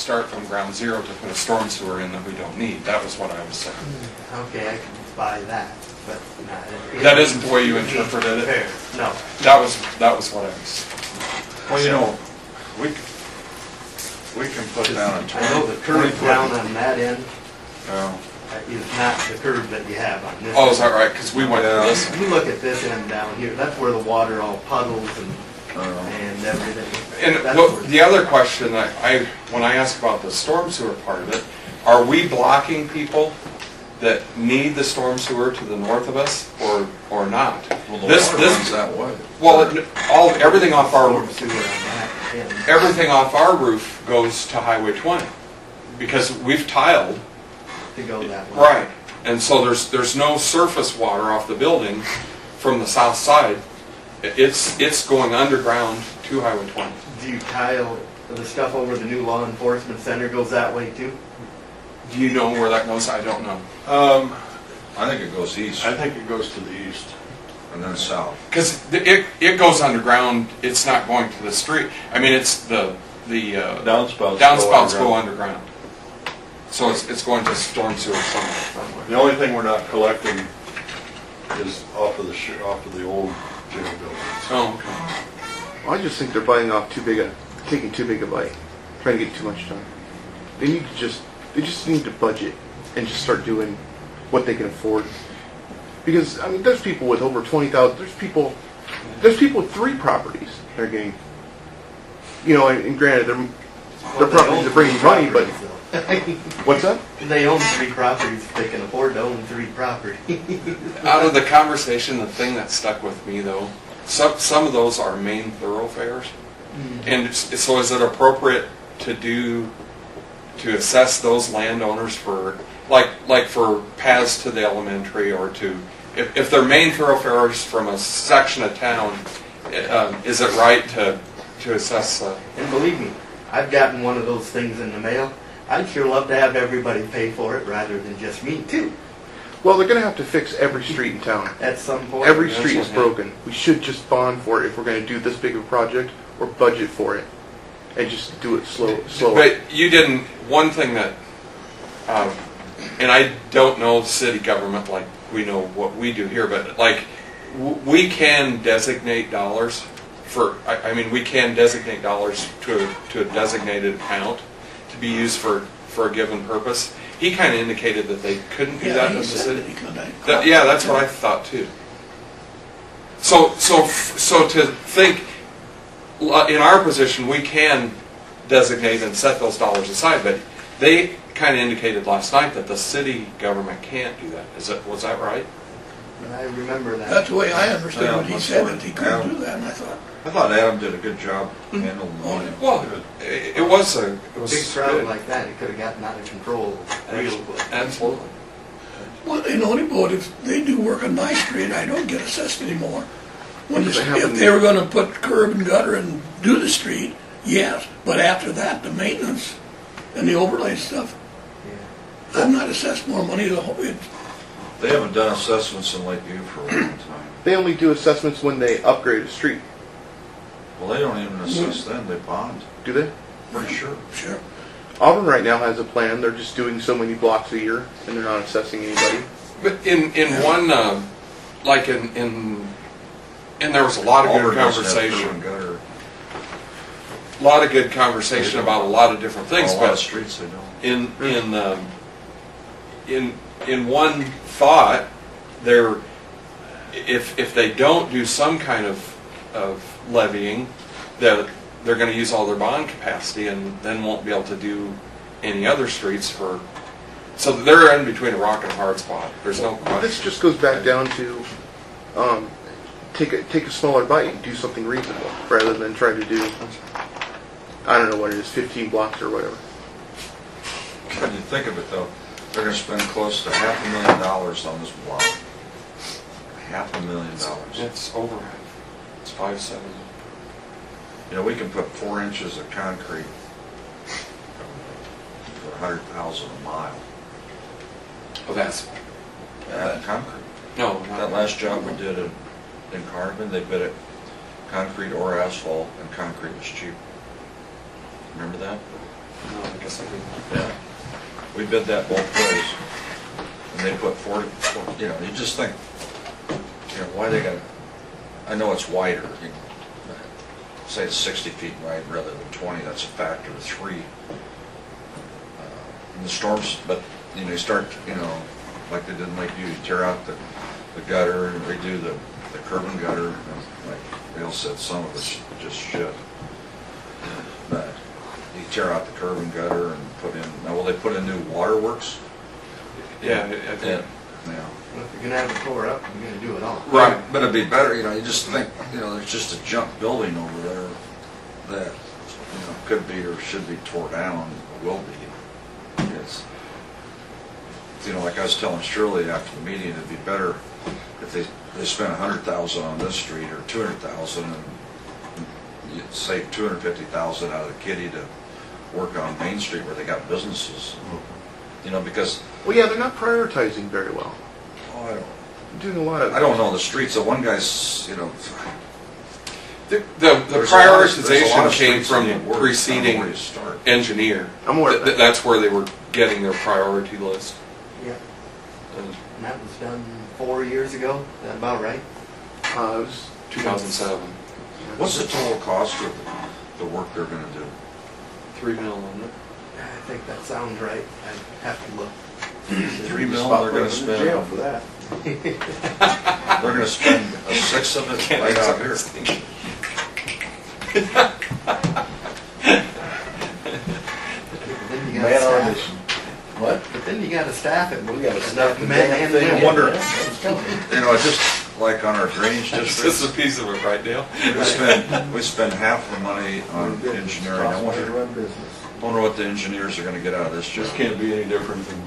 start from ground zero to put a storm sewer in that we don't need. That was what I was saying. Okay, I can buy that, but not. That isn't the way you interpreted it? Fair. No. That was what I was. Well, you know, we can put down a I know the curve 20 down on that end Oh, is not the curve that you have on this. Oh, is that right? Because we went to this. You look at this end down here, that's where the water all puddles and everything. And That's what, where- the other question that when I asked about the storm sewer part of it, are we blocking people that need the storm sewer to the north of us, or not? well, the water runs that way. Well, everything off our Storm sewer on that end. everything off our roof goes to Highway 20 because we've tiled. To go that way. Right, and so there's no surface water off the building from the south side. It's going underground to Highway 20. Do you tile the stuff over the new law enforcement center goes that way too? Do you know where that goes? I don't know. I think it goes east I think it goes to the east. and then south. Because it goes underground. It's not going to the street. I mean, it's the Downspouts go underground. So it's going to storm sewer somewhere. The only thing we're not collecting is off of the old jail buildings. Oh, okay. Well, I just think they're taking too big a bite, trying to get too much done. They just need to budget and just start doing what they can afford. Because I mean, there's people with over 20,000. There's people with 3 properties that are getting. And granted, they're properties that bring money, but what's that? They own 3 properties, they can afford to own 3 properties. Out of the conversation, the thing that stuck with me though, some of those are main thoroughfares, and so is it appropriate to assess those landowners for like for paths to the elementary or to if they're main thoroughfares from a section of town, is it right to assess? And believe me, I've gotten one of those things in the mail. I'd sure love to have everybody pay for it rather than just me too. Well, they're going to have to fix every street in town. At some point. Every street is broken. We should just bond for it if we're going to do this big of a project, or budget for it, and just do it slower. But you didn't. One thing that, and I don't know city government like we know what we do here, but like we can designate dollars for. I mean, we can designate dollars to a designated account to be used for a given purpose. He kind of indicated that they couldn't do that in the city. Yeah, that's what I thought too. So to think in our position, we can designate and set those dollars aside, but they kind of indicated last night that the city government can't do that. Was that right? And I remember that. That's the way I understood what he said, that he couldn't do that, and I thought, Adam did a good job handling the money. Well, it was Big crowd like that, it could have gotten out of control real quick. Absolutely. well, in Oniport, if they do work on my street, I don't get assessed anymore. If they were gonna put curb and gutter and do the street, yes, but after that, the maintenance and the overlay stuff, Yeah. I'm not assessed more money, They haven't done assessments in Lakeview for a long time. They only do assessments when they upgrade a street. Well, they don't even assess then, they bond. Do they? Pretty sure. sure. Auburn right now has a plan. They're just doing so many blocks a year, and they're not assessing anybody. But in one like in and there was a lot of good Auburn doesn't have curb conversation. and gutter. A lot of good conversation about a lot of different things, On a lot of but streets they don't. in one thought, if they don't do some kind of levying, that they're going to use all their bond capacity and then won't be able to do any other streets for. So they're in between a rock and a hard spot. There's no question. This just goes back down to take a smaller bite and do something reasonable rather than try to do, I don't know what it is, 15 blocks or whatever. When you think of it though, they're gonna spend close to $500,000 on this block. $500,000. It's over. It's 570. You know, we can put 4 inches of concrete for $100,000 a mile. Oh, that's Concrete. no. That last job we did in Carmen, they bid it concrete or asphalt, and concrete was cheap. Remember that? No, I guess I didn't. Yeah. We bid that both ways. And they put 40, you know, you just think, you know, why they got, I know it's wider, you know, say it's 60 feet wide rather than 20, that's a factor of 3. In the storms, but, you know, you start, you know, like they did in Lakeview, you tear out the gutter and redo the curb and gutter, and like Dale said, some of it's just shit. But you tear out the curb and gutter and put in, now will they put in new waterworks? Yeah, I think. Yeah. Well, if you're gonna have it tore up, you're gonna do it all. Right. But it'd be better, you know, you just think, you know, there's just a junk building over there that, you know, could be or should be tore down, or will be. It's, you know, like I was telling Shirley after the meeting, it'd be better if they spent $100,000 on this street or $200,000 and you save $250,000 out of the kitty to work on Main Street where they got businesses. You know, because, Well, yeah, they're not prioritizing very well. oh, They're doing a lot of. I don't know the streets. So one guy's, you know, The there's a lot of prioritization came streets from that the need work. I don't know preceding where you start. engineer. I'm aware of that. That's where they were getting their priority list. Yeah, And and that was done 4 years ago, is that about right? It was 2007. What's the total cost of the work they're going to do? $3 million, wasn't it? I think that sounds right, I'd have to look. $3 million. They're going to spend. Jail for that. They're going to spend a sixth of it right out here. Then you Man gotta on staff, mission. What? but then you gotta staff it, We gotta enough staff the men damn and thing. women. I wonder- Yeah. You know, it's just like on our drainage This is district. a piece of it, right, Dale? We spend half the money on engineering. I Cost money to wonder run business. what the engineers are going to get out of this This job. can't be any different than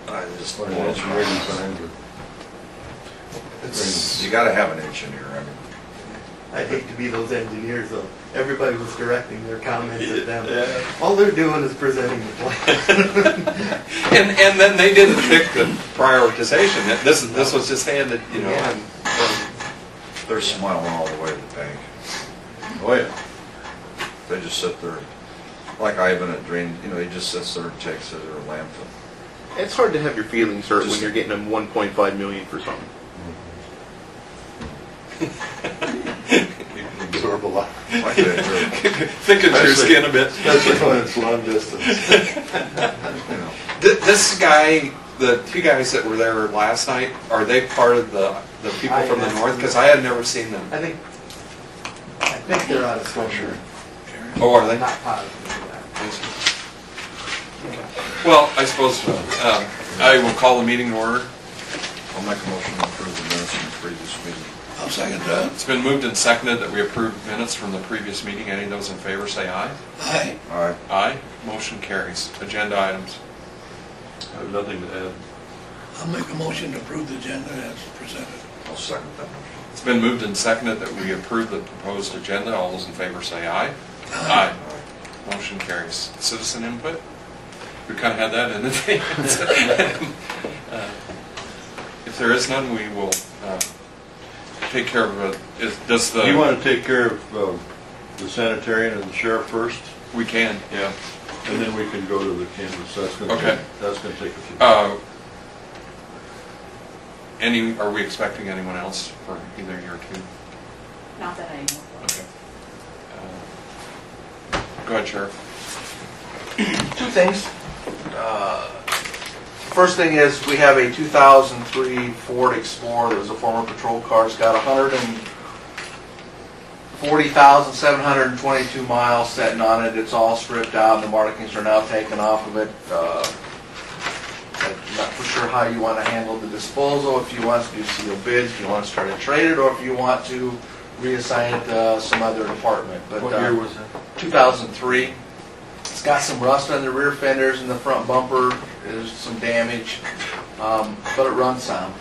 I just, what an engineering behind it. It's, you got to have an engineer. I mean, I'd hate to be those engineers though, everybody was directing their comments at them. Yeah. All they're doing is presenting the plan. and then they didn't pick the prioritization. This was just handed, you know. Yeah. And, they're smiling all the way to the bank. Oh, yeah. They just sit there, like Ivan at Drain, you know, he just sits there and takes it or a landfill. It's hard to have your feelings hurt Just- when you're getting them 1.5 million for something. Absorb a lot. Like they do, thickens your skin a bit. Especially when it's long distance. you know. This guy, the two guys that were there last night, are they part of the people I from the asked north? them. Because I had never seen them. I think they're out of Swisher. Oh, are they? I'm not positive of that. Well, I suppose I will call the meeting to order. I'll make a motion to approve the minutes from the previous meeting. I'll second that. It's been moved and seconded that we approve minutes from the previous meeting. Any of those in favor say aye. Aye. All right. Aye. Motion carries. Agenda items. I have nothing to add. I'll make a motion to approve the agenda as presented. I'll second that motion. It's been moved and seconded that we approve the proposed agenda. All those in favor say aye. Aye. Motion carries. Citizen input? We kind of had that in advance. If there is none, we will take care of it. Does the... Do you want to take care of the sanitarian and the sheriff first? We can, yeah. And then we can go to the canvas. That's gonna Okay. take a few. Are we expecting anyone else for either year or two? Not that I know of. Okay. Go ahead, Sheriff. Two things. First thing is, we have a 2003 Ford Explorer that was a former patrol car. It's got 140,722 miles sitting on it. It's all stripped out and the markings are now taken off of it. I'm not for sure how you want to handle the disposal, if you want to do sealed bids, if you want to try to trade it, or if you want to reassign it to some other department. But, What year was that? 2003. It's got some rust on the rear fenders and the front bumper. There's some damage, but it runs sound.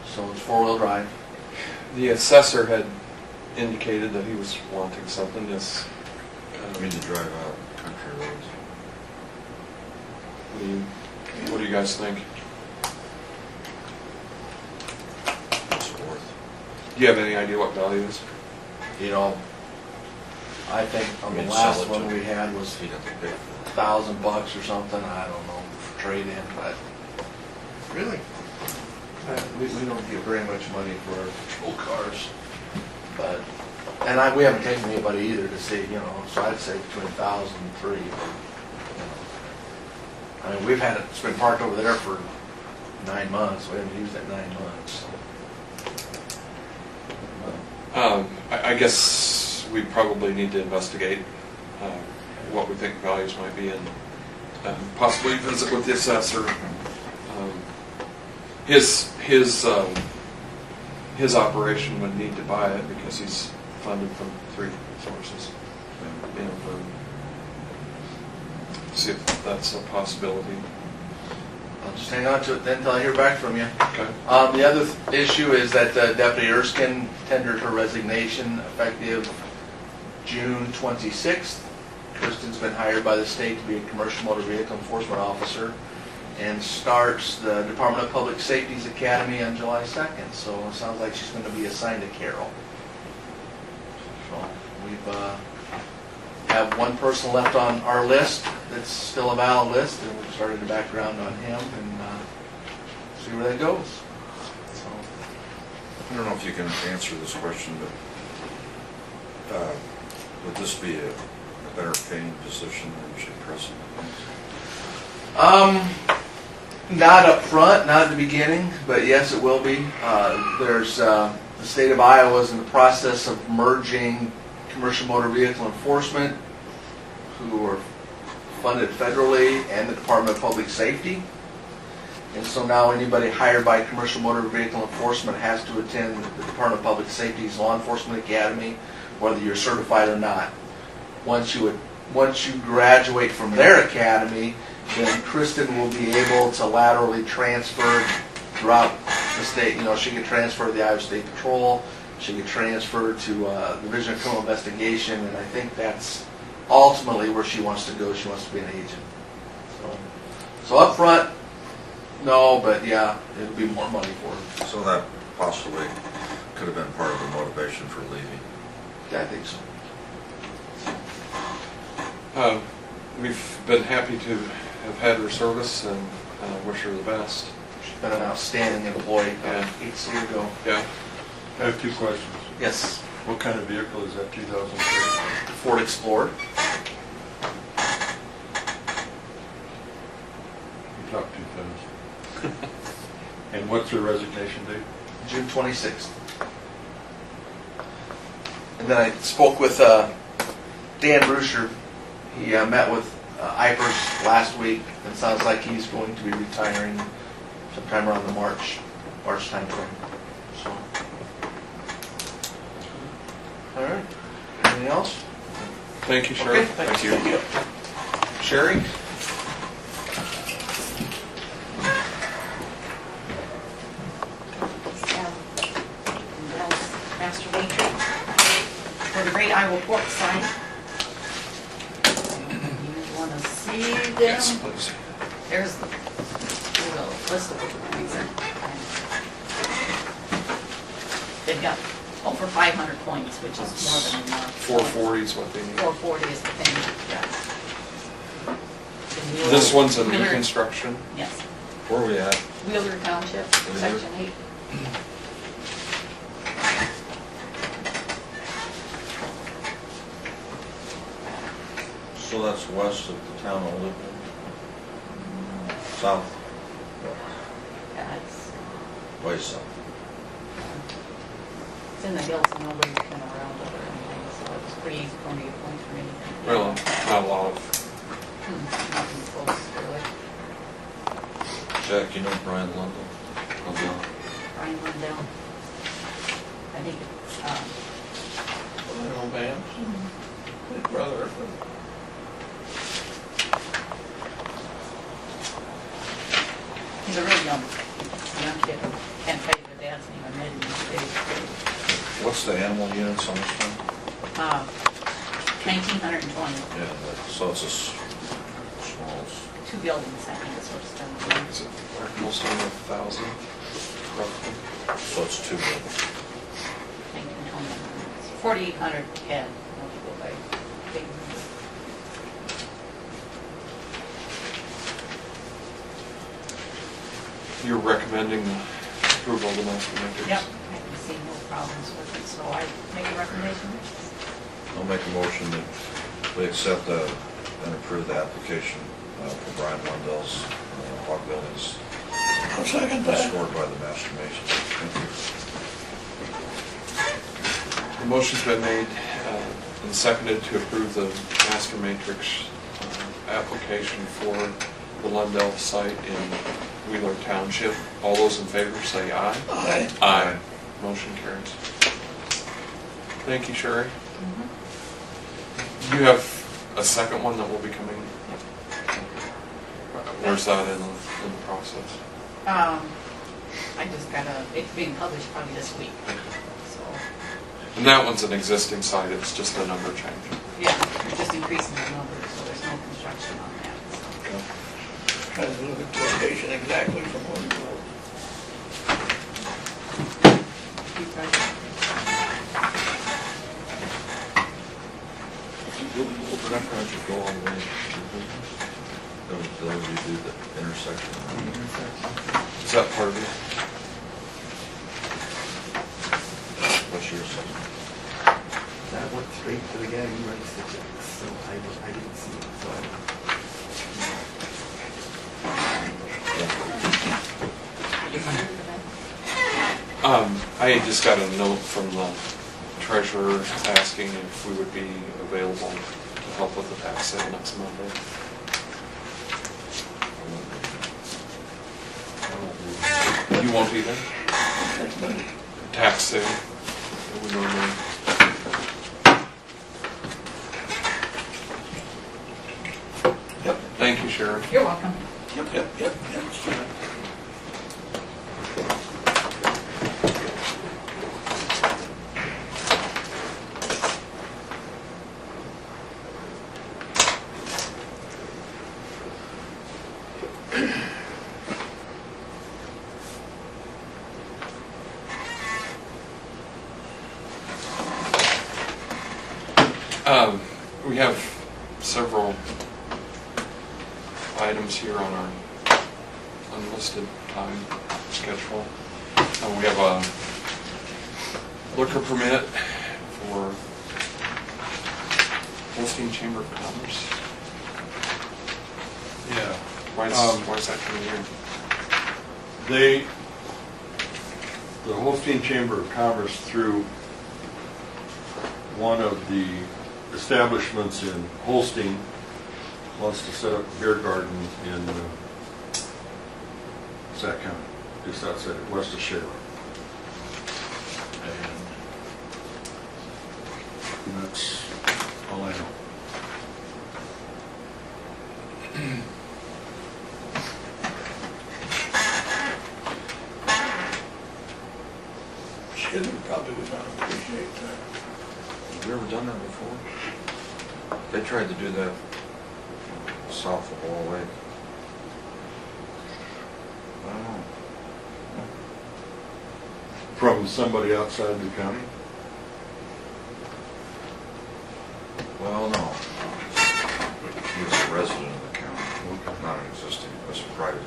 So it's four-wheel drive. The assessor had indicated that he was wanting something that's... I mean to drive out country roads. What do you guys think? It's worth. Do you have any idea what value is? You know, I think on the We'd sell last it to one him. we had was He'd have to pay for $1,000 or something, I don't know, for trade-in, but Really? we don't get very much money for our patrol cars. But, and we haven't taken anybody either to see, you know, so I'd say between 1,000 and 3,000. I mean, we've had it, it's been parked over there for 9 months, we haven't used it in 9 months, so. I guess we probably need to investigate what we think values might be and possibly visit with the assessor. His operation would need to buy it because he's funded from 3 sources. And see if that's a possibility. I'll just hang on to it then until I hear back from you. Okay. The other issue is that Deputy Erskine tendered her resignation effective June 26th. Kristen's been hired by the state to be a commercial motor vehicle enforcement officer and starts the Department of Public Safety's Academy on July 2nd. So it sounds like she's going to be assigned to Carroll. So we've have one person left on our list that's still a valid list, and we've started a background on him and see where that goes. So, I don't know if you can answer this question, but would this be a better paying position than she presently is? Not up front, not at the beginning, but yes, it will be. There's the state of Iowa is in the process of merging commercial motor vehicle enforcement, who are funded federally, and the Department of Public Safety. And so now anybody hired by commercial motor vehicle enforcement has to attend the Department of Public Safety's Law Enforcement Academy, whether you're certified or not. Once you graduate from their academy, then Kristen will be able to laterally transfer throughout the state. You know, she can transfer to the Iowa State Patrol, she can transfer to the Division of Criminal Investigation, and I think that's ultimately where she wants to go. She wants to be an agent. So up front, no, but yeah, it'll be more money for her. So that possibly could have been part of the motivation for leaving. Yeah, I think so. We've been happy to have had her service and wish her the best. She's been an outstanding employee. Yeah. Hate to see her go. Yeah. I have 2 questions. Yes, What kind of vehicle is that, 2003? Ford Explorer. You talked too fast. And what's her resignation date? June 26th. And then I spoke with Dan Bruscher. He met with IPERS last week, and sounds like he's going to be retiring sometime around the March time frame. So, all right. Anything else? Thank you, Sheriff. Okay, thank you. Sherry? Master Matrix for the Great Iowa Pork sign. You want to see them? Yes, please. There's the list of things. They've got over 500 points, which is more than enough. 440 is what they need. 440 is the thing, yes. This one's in Wheeler- reconstruction. Yes. Where are we at? Wheeler Township, Wheeler. Section 8. So that's west of the town of Lippman? South, Yeah, it's way south. in the hills and nobody's been around it or anything, so it's pretty easy for me to point for anything. Well, not a lot of. Nothing close, really. Jack, you know Brian Lundell? Brian Lundell. I think it's, Little man. His brother. he's a real young kid. Can't tell you the dad's name, I met him these days. What's the animal units on this one? 1920, Yeah, so it's a small, 2 buildings, I think is what's done. Is it almost under 1,000, roughly? so it's 2 buildings. 1920, 4,800 head, most people buy. You're recommending approval of the master matrix? Yep, I can see no problems with it, so I make a recommendation. I'll make a motion that we accept and approve the application for Brian Lundell's log buildings I'll second that. scored by the master mason. Thank you. The motion's been made and seconded to approve the master matrix application for the Lundell site in Wheeler Township. All those in favor say aye. Aye. Aye. Motion carries. Thank you, Sherry. You have a second one that will be coming? Where's that in the process? I just it's being published probably this week, so, And that one's an existing site, it's just a number change. yeah, we're just increasing the numbers, so there's no construction on that, so. Trying to look at the location exactly from where we go. Keep right. Will that project go all the way? They'll redo the intersection. Is that part of it? What's your assessment? That went straight to the guy who writes the checks, so I didn't see it, so I just got a note from the treasurer asking if we would be available to help with the tax sale next Monday. You won't be there? Tax sale. that we normally. Yep. Thank you, Sheriff. You're welcome. Yep. We have several items here on our unlisted time schedule. We have a liquor permit for Holstein Chamber of Commerce. Yeah. Why is that coming here? The Holstein Chamber of Commerce, through one of the establishments in Holstein, wants to set up a beer garden in Sac County, just outside west of Shayla. And that's all I know. Skinner probably would not appreciate that. Have you ever done that before? They tried to do that south of Wall Lake. I don't know. From somebody outside the county? Well, no. He was a resident of the county, Okay. not an existing, it was a private.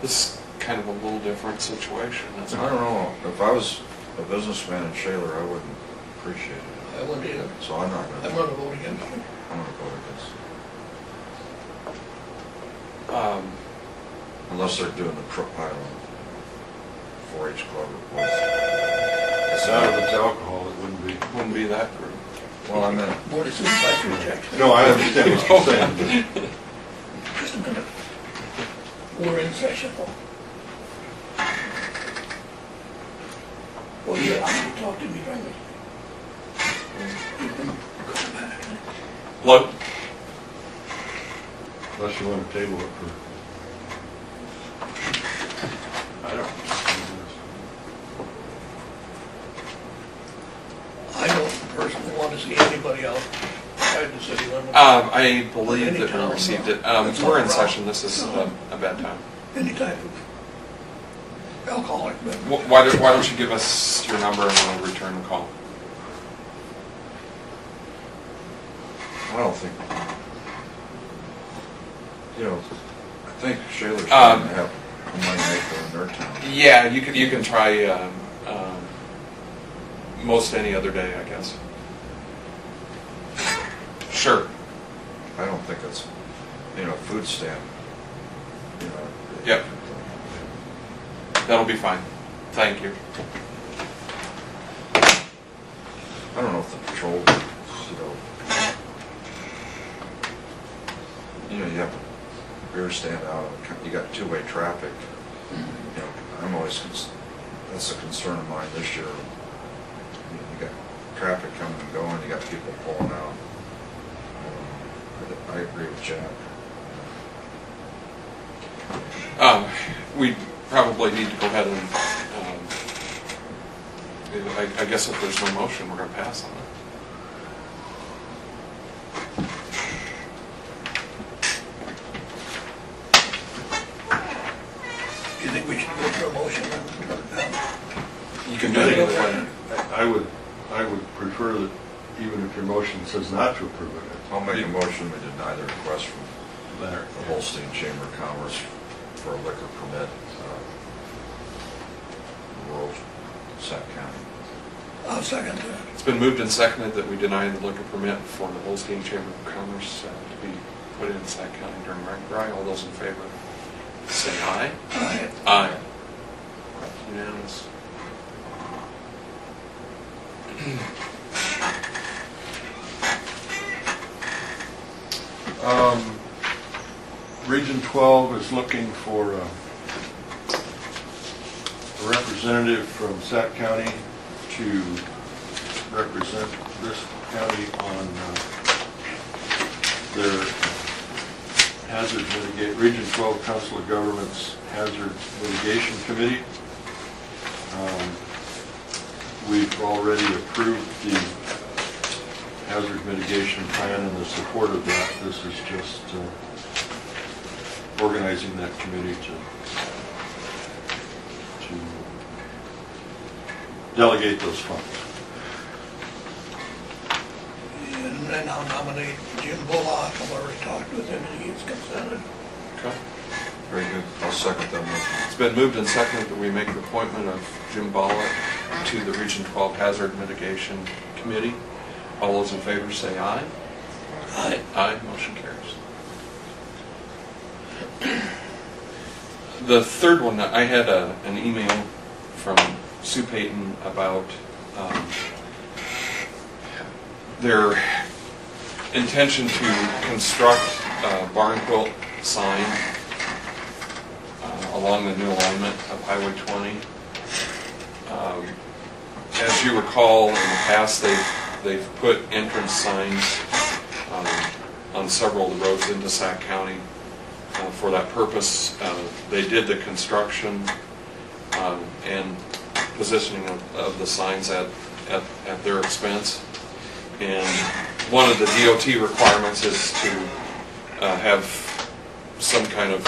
This is kind of a little different situation. That's I don't know, if I was a businessman in Shaler, I wouldn't appreciate it. I wouldn't either. So I'm not I'm gonna, gonna vote against it. I'm gonna vote against it. Um, Unless they're doing the Crook Highland 4-H club or both. Out of its alcohol, it wouldn't be. wouldn't be that group. Well, I meant, Board of Supervisors checks. No, I understand what you're saying. Just a minute. We're in session. Oh, yeah, you talk to me, Franklin. Look, Unless you want to table it for. I don't personally want to see anybody outside the city limits. I believe that we Anytime, received no. it. That's We're not in a session. problem. This is a bad time. Any type of alcoholic beverage. Why don't you give us your number and we'll return the call? I don't think, You know, I think Shaler's trying to have a money maker in their town. Yeah, you can try most any other day, I guess. Sure. I don't think it's, you know, food stamp, you know. Yep. That'll be fine. Thank you. I don't know if the patrol, you know, you have a beer stand out, you got two-way traffic. You know, I'm always, that's a concern of mine this year. You got traffic coming and going, you got people pulling out. I agree with Jack. We probably need to go ahead and, I guess if there's no motion, we're going to pass on it. Do you think we should go for a motion? You can do it either way. I would prefer that even if your motion says not to approve it, I'll make a motion, we deny the request from there. the Holstein Chamber of Commerce for a liquor permit, in rural Sac County. I'll second that. It's been moved and seconded that we deny the liquor permit for the Holstein Chamber of Commerce to be put in Sac County during Rye. All those in favor say aye. Aye. Aye. Unanimous. Region 12 is looking for a representative from Sac County to represent this county on their hazard mitigation, Region 12 Council of Governments Hazard Mitigation Committee. We've already approved the hazard mitigation plan and the support of that. This is just organizing that committee to delegate those funds. And then I'll nominate Jim Bullock. I've already talked with him and he's consented. Okay. Very good. I'll second that motion. It's been moved and seconded that we make the appointment of Jim Bollitt to the Region 12 Hazard Mitigation Committee. All those in favor say aye. Aye. Aye. Motion carries. The third one, I had an email from Sue Payton about their intention to construct a barn quilt sign along the new alignment of Highway 20. As you recall, in the past, they've put entrance signs on several of the roads into Sac County for that purpose. They did the construction and positioning of the signs at their expense. And one of the DOT requirements is to have some kind of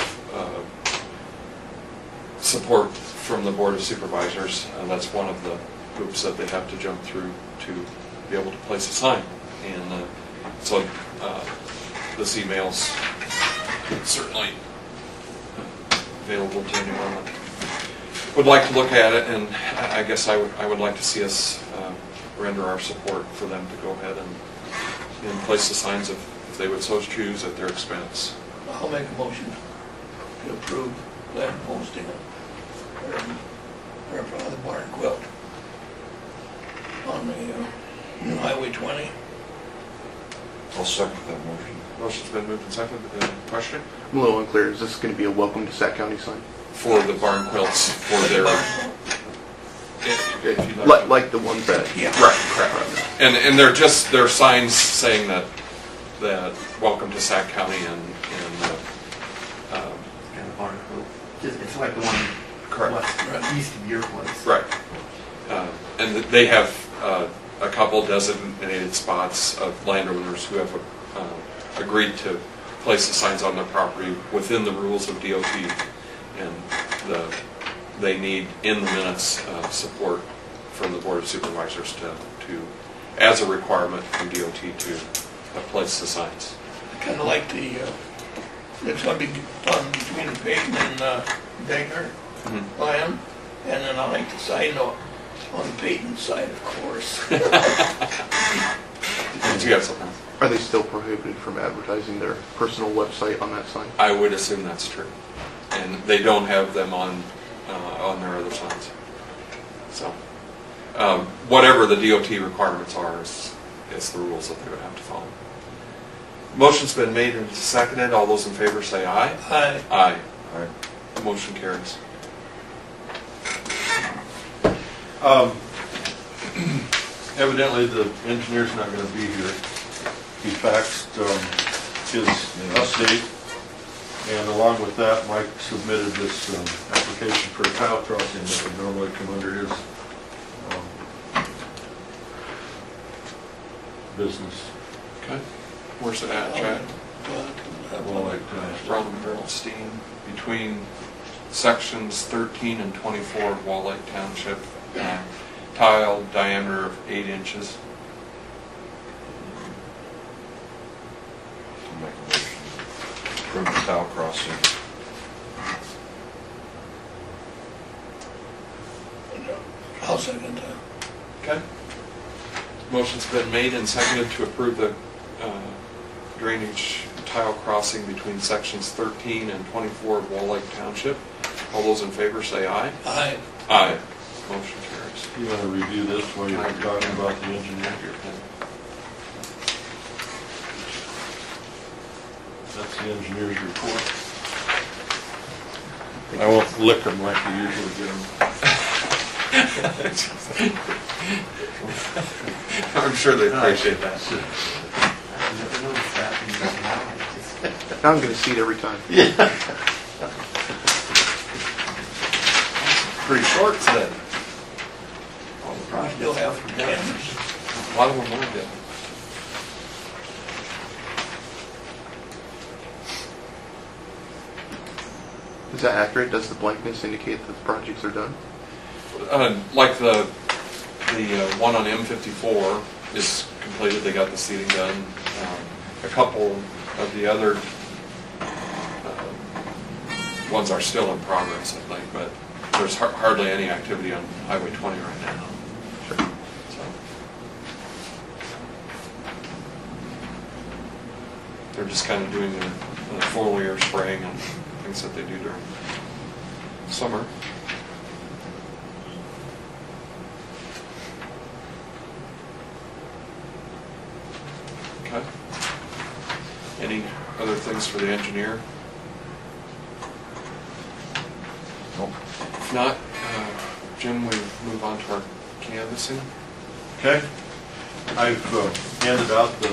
support from the Board of Supervisors. That's one of the hoops that they have to jump through to be able to place a sign. And so this email's certainly available to anyone that would like to look at it, and I guess I would like to see us render our support for them to go ahead and place the signs if they would so choose at their expense. I'll make a motion to approve that posting in front of the barn quilt on the new Highway 20. I'll second that motion. Motion's been moved and seconded. Question? I'm a little unclear. Is this going to be a welcome to Sac County sign? For the barn quilts, for their... if you'd like to- Like the ones that... Yeah. Right, correct. And they're just, they're signs saying that welcome to Sac County and And the barn quilt. It's like the one correct. west, east of your place. Right. And they have a couple designated spots of landowners who have agreed to place the signs on their property within the rules of DOT. And they need, in the minutes, support from the Board of Supervisors to as a requirement from DOT to place the signs. Kind of like the it's gonna be done between Peyton and Degner Mhm. land. And then I like the side note on Peyton's side, of course. You got something else? Are they still prohibited from advertising their personal website on that sign? I would assume that's true. And they don't have them on their other signs. So, whatever the DOT requirements are is the rules that they would have to follow. Motion's been made and seconded. All those in favor say aye. Aye. Aye. Aye. Motion carries. Evidently, the engineer's not gonna be here. He faxed his update, and along with that, Mike submitted this application for a tile crossing that would normally come under his business. Okay. Where's it at, Chad? Well, like, From Berlstein, between sections 13 and 24 of Wall Lake Township. Tile diameter of 8 inches. Make a motion. Approve the tile crossing. I'll second that. Okay. Motion's been made and seconded to approve the drainage tile crossing between sections 13 and 24 of Wall Lake Township. All those in favor say aye. Aye. Aye. Motion carries. you wanna review this while you're talking about the engineer? That's the engineer's report. I won't lick them like you usually get them. I'm sure they appreciate that. I never noticed that until now. Now I'm gonna see it every time. Pretty short then. I still have cameras. A lot of them are good. Is that accurate? Does the blankness indicate that the projects are done? Like the one on M54 is completed, they got the seating done. A couple of the other ones are still in progress, I think, but there's hardly any activity on Highway 20 right now. Sure. So they're just kind of doing the foliar spraying and things that they do during summer. Okay. Any other things for the engineer? Nope. If not, Jim, we move on to our canvassing. Okay, I've handed out the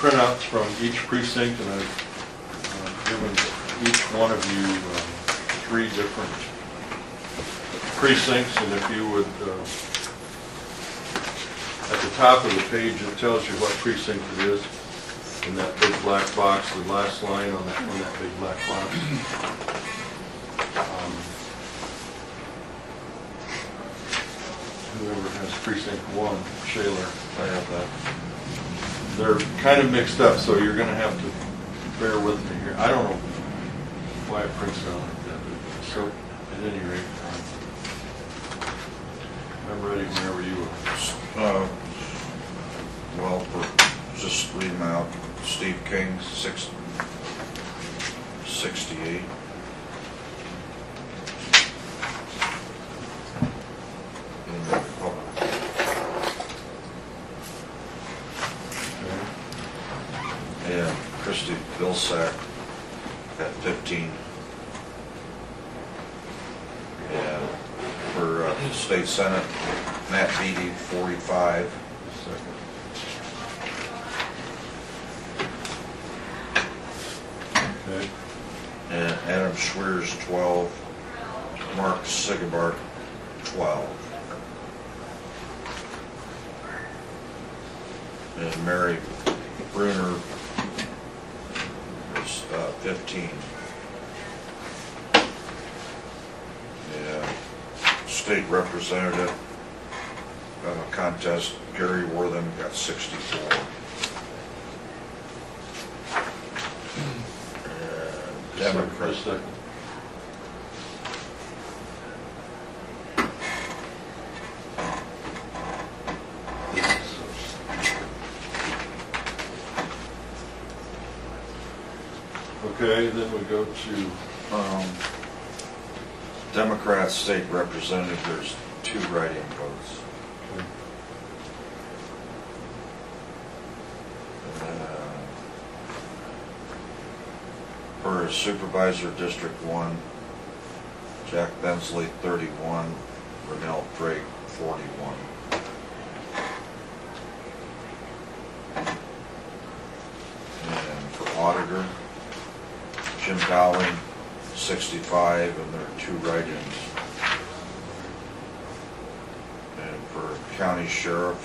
printouts from each precinct, and I've given each one of you 3 different precincts, and if you would, at the top of the page, it tells you what precinct it is, in that big black box, the last line on that big black box. Whoever has precinct 1, Shaler, I have that. they're kind of mixed up, so you're gonna have to bear with me here. I don't know why it prints out like that, but so, at any rate, I'm ready whenever you are. Well, just read them out. Steve King, 68. And Christy Vilsack at 15. And for State Senate, Matt Beatty, 45. Okay. And Adam Schweers, 12. Mark Sigabart, 12. And Mary Bruner is 15. Yeah. State Representative contest, Gary Wortham got 64. Democrat. Just a second. Okay, then we go to, Democrat state representative, there's 2 write-in votes. For Supervisor District 1, Jack Bensley 31, Renell Drake 41. And for auditor, Jim Dowling 65, and there are 2 write-ins. And for county sheriff,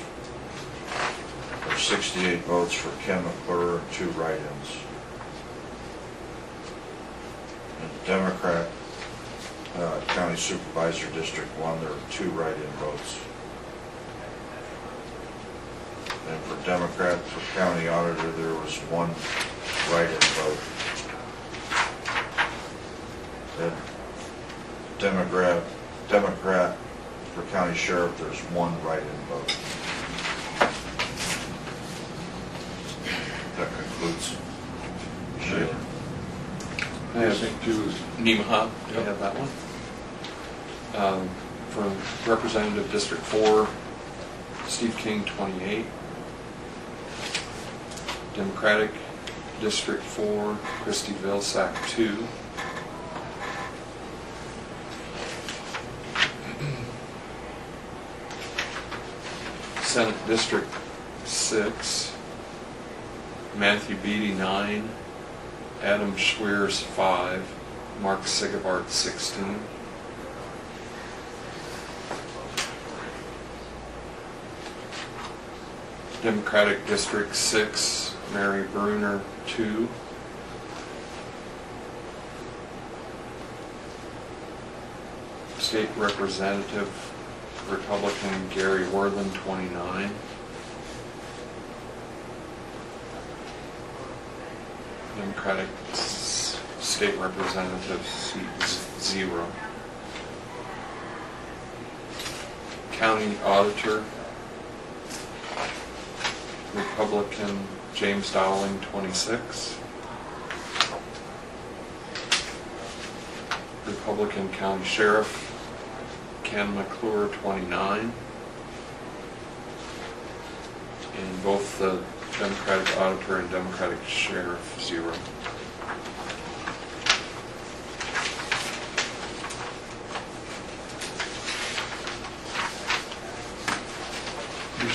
there's 68 votes for Ken McClure and 2 write-ins. And Democrat county supervisor District 1, there are 2 write-in votes. And for Democrat for county auditor, there was 1 write-in vote. And Democrat for county sheriff, there's 1 write-in vote. That concludes. Okay. I have precinct 2 is, Nemaha, I Yep. have that one. For Representative District 4, Steve King, 28. Democratic District 4, Christy Vilsack, 2. Senate District 6, Matthew Beatty, 9. Adam Schweers, 5. Mark Sigabart, 16. Democratic District 6, Mary Bruner, 2. State Representative, Republican Gary Worthen, 29. Democratic State Representative seats 0. County Auditor, Republican James Dowling, 26. Republican County Sheriff Ken McClure, 29. And both the Democratic Auditor and Democratic Sheriff, 0.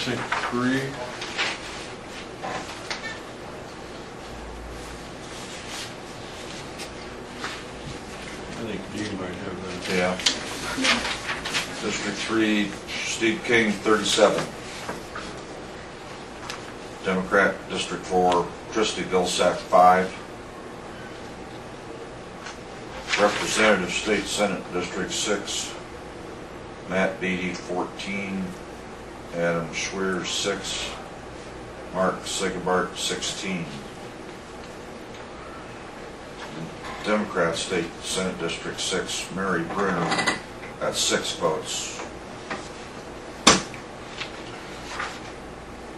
precinct 3. I think Dean might have that. Yeah. District 3, Steve King, 37. Democrat, District 4, Christy Vilsack, 5. Representative State Senate, District 6, Matt Beatty, 14. Adam Schweers, 6. Mark Sigabart, 16. Democrat State Senate District 6, Mary Bruner, at 6 votes.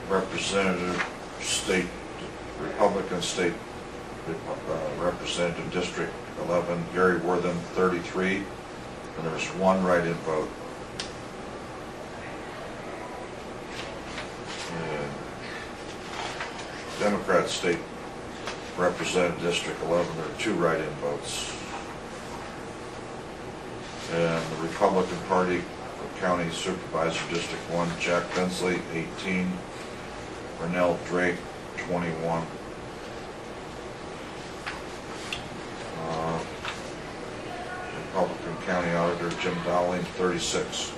Representative State, Republican State Representative District 11, Gary Worthen, 33, and there's 1 write-in vote. And Democrat State Representative District 11, there are 2 write-in votes. And the Republican Party for County Supervisor District 1, Jack Bensley, 18. Renell Drake, 21. Republican County Auditor Jim Dowling, 36.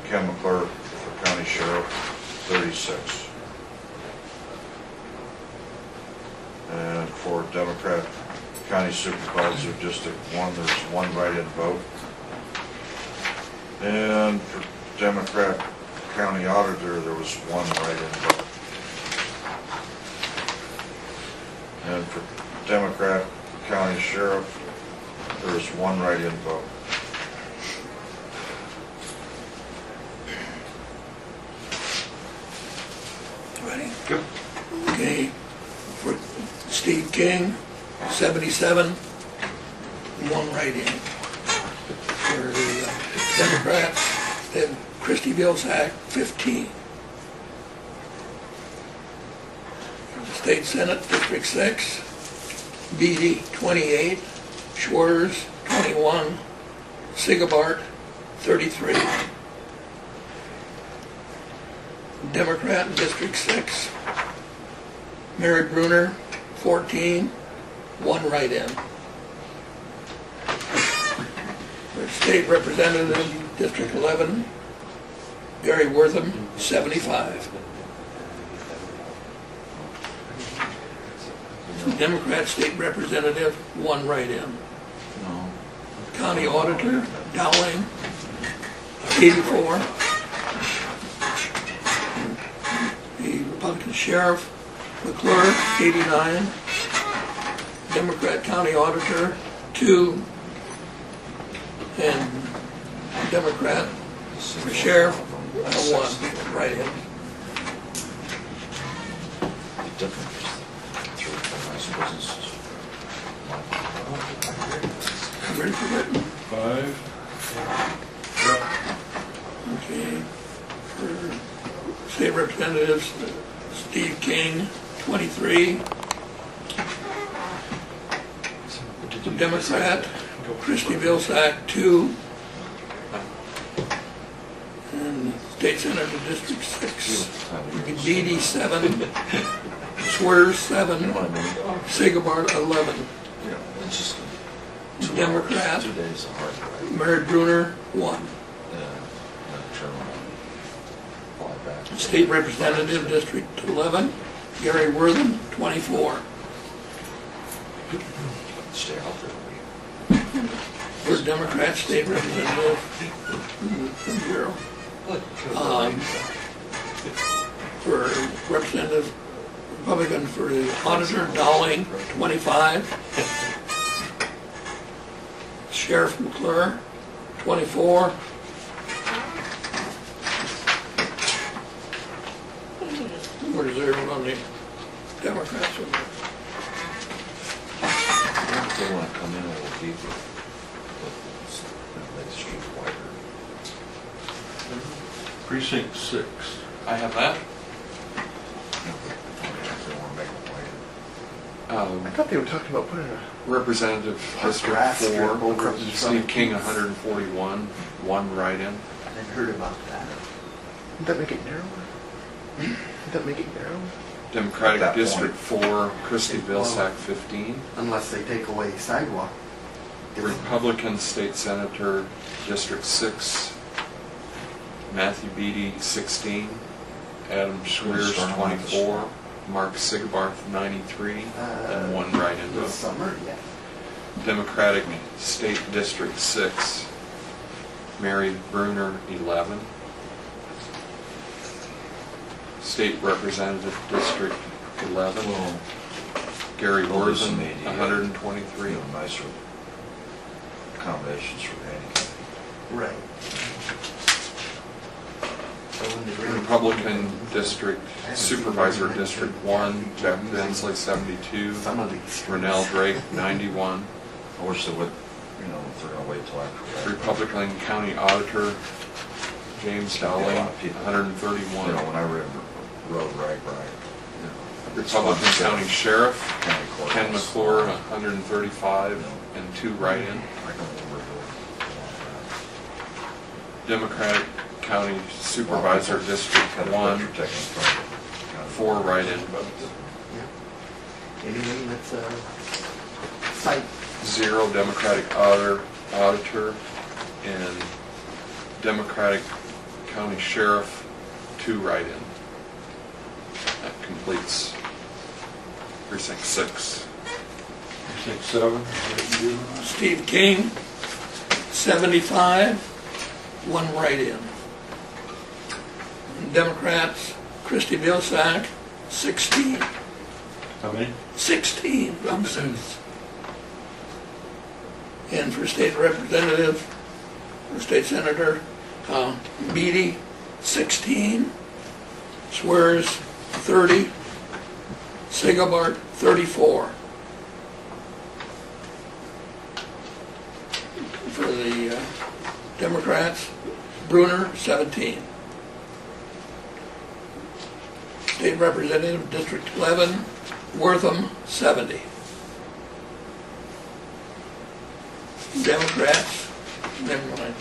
Ken McClure for County Sheriff, 36. And for Democrat County Supervisor District 1, there's 1 write-in vote. And for Democrat County Auditor, there was 1 write-in vote. And for Democrat County Sheriff, there's one write-in vote. Ready? Yep. Okay, for Steve King, 77, one write-in. For the Democrats, then Christie Vilsack, 15. For the State Senate, District 6, Beatty, 28, Schwartz, 21, Sigabart, 33. Democrat in District 6, Mary Bruner, 14, one write-in. For State Representative, District 11, Gary Wortham, 75. Democrat State Representative, one write-in. No. County Auditor, Dowling, 84. The Republican Sheriff, McClure, 89. Democrat County Auditor, 2. And Democrat for Sheriff, 1 write-in. Ready for written? 5. Okay. For State Representatives, Steve King, 23. The Democrat, Christie Vilsack, 2. And State Senator District 6, Beatty, 7. Swears, 7. Sigabart, 11. Yeah, it's just Democrat, 2 days of hard drive. Mary Bruner, 1. Turn around, fly back. State Representative District 11, Gary Wortham, 24. Stay out there a week. For Democrat State Representative, 0. For Representative Republican for the Auditor, Dowling, 25. Sheriff McClure, 24. Where's everyone on the Democrats? If they want to come in a little deeper, make the street wider. Precinct 6. I have that. If they want to make it wider. I thought they were talking about putting a. Representative District grass strip 4, over in Steve front. King, 141, one write-in. I hadn't heard about that. Would that make it narrower? Would that make it narrower? Democratic At that District 4, Christie Vilsack, 15. Unless they take away sidewalk. Republican State Senator, District 6, Matthew Beatty, 16. Adam Schweers, 24. Mark Sigabarth, 93, and one write-in This vote. summer, yeah. Democratic State District 6, Mary Bruner, 11. State Representative District 11, Well, Gary well, there's Wortham, some ADA, 123. you know, nicer accommodations for handicapped. Right. So when they really- Republican District Supervisor District 1, Jeff Bensley, 72. Some of these. Renell Drake, 91. I wish they would, you know, if they're gonna wait till after that. Republican County Auditor, James Dowling, A lot of people. 131. You know, when I read Road Rag, you know. Republican it's fun County to Sheriff, say County courthouse. Ken McClure, 135, and 2 write-in. I can remember doing Democratic County Supervisor District 1, 4 write-in votes. Anything that's a site. 0 Democratic Auditor, and Democratic County Sheriff, 2 write-in. That completes precinct 6. Precinct 7. Steve King, 75, one write-in. Democrats, Christie Vilsack, 16. How many? 16 from six. And for state representative, or state senator, Beatty, 16. Swears, 30. Sigabart, 34. For the Democrats, Bruner, 17. State Representative, District 11, Wortham, 70. Democrats, never mind.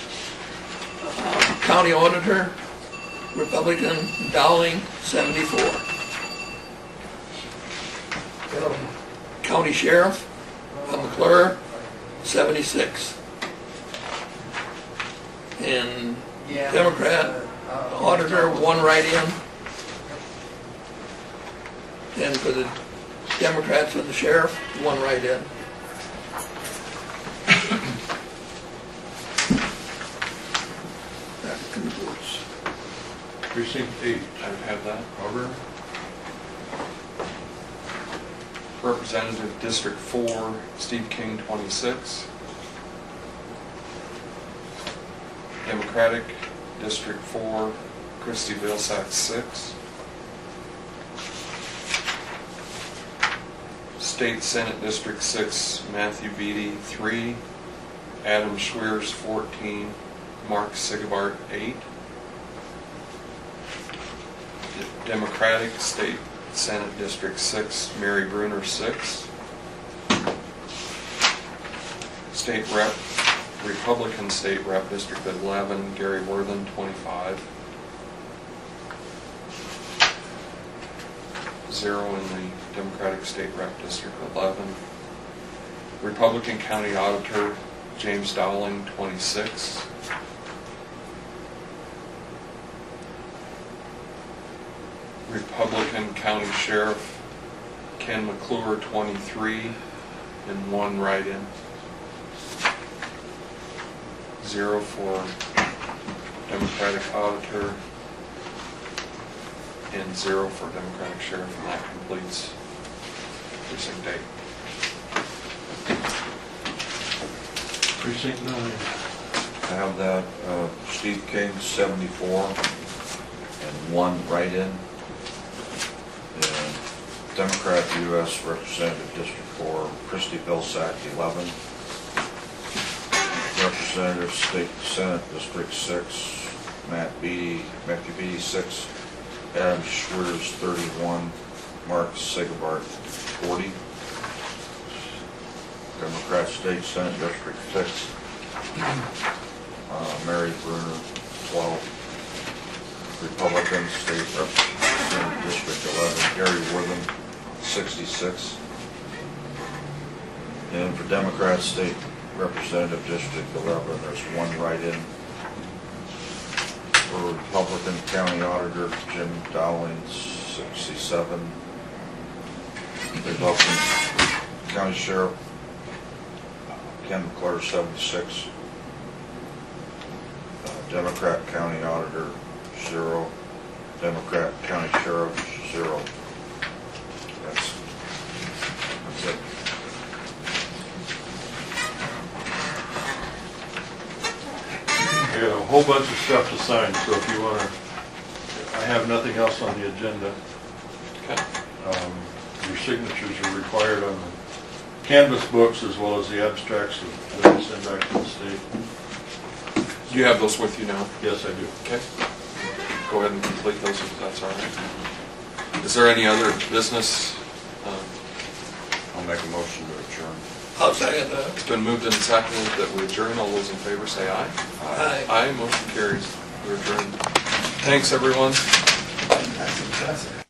County Auditor, Republican, Dowling, 74. County Sheriff, McClure, 76. And Democrat Auditor, 1 write-in. And for the Democrats and the Sheriff, 1 write-in. That concludes. Precinct 8. I would have that. Auburn. Representative District 4, Steve King, 26. Democratic District 4, Christy Vilsack, 6. State Senate District 6, Matthew Beatty, 3. Adam Schweers, 14. Mark Sigabart, 8. Democratic State Senate District 6, Mary Bruner, 6. State Rep, Republican State Rep District 11, Gary Worthen, 25. 0 in the Democratic State Rep District 11. Republican County Auditor, James Dowling, 26. Republican County Sheriff, Ken McClure, 23, and 1 write-in. 0 for Democratic Auditor, and 0 for Democratic Sheriff, and that completes precinct 8. Precinct 9. I have that, Steve King, 74, and 1 write-in. And Democrat U.S. Representative District 4, Christy Vilsack, 11. Representative State Senate District 6, Matthew Beatty, 6. Adam Schweers, 31. Mark Sigabart, 40. Democrat State Senate District 6, Mary Bruner, 12. Republican State Representative District 11, Gary Wortham, 66. And for Democrat State Representative District 11, there's 1 write-in. For Republican County Auditor, Jim Dowling, 67. Republican County Sheriff, Ken McClure, 76. Democrat County Auditor, 0. Democrat County Sheriff, 0. That's it. We got a whole bunch of stuff to sign, so if you want to, I have nothing else on the agenda. Okay. Your signatures are required on the canvas books as well as the abstracts that we send back to the state. Do you have those with you now? Yes, I do. Okay. Go ahead and complete those if that's all right. Is there any other business? I'll make a motion to adjourn. I'll second that. It's been moved and seconded that we adjourn. All those in favor say aye. Aye. Aye, motion carries. We're adjourned. Thanks, everyone. That's impressive.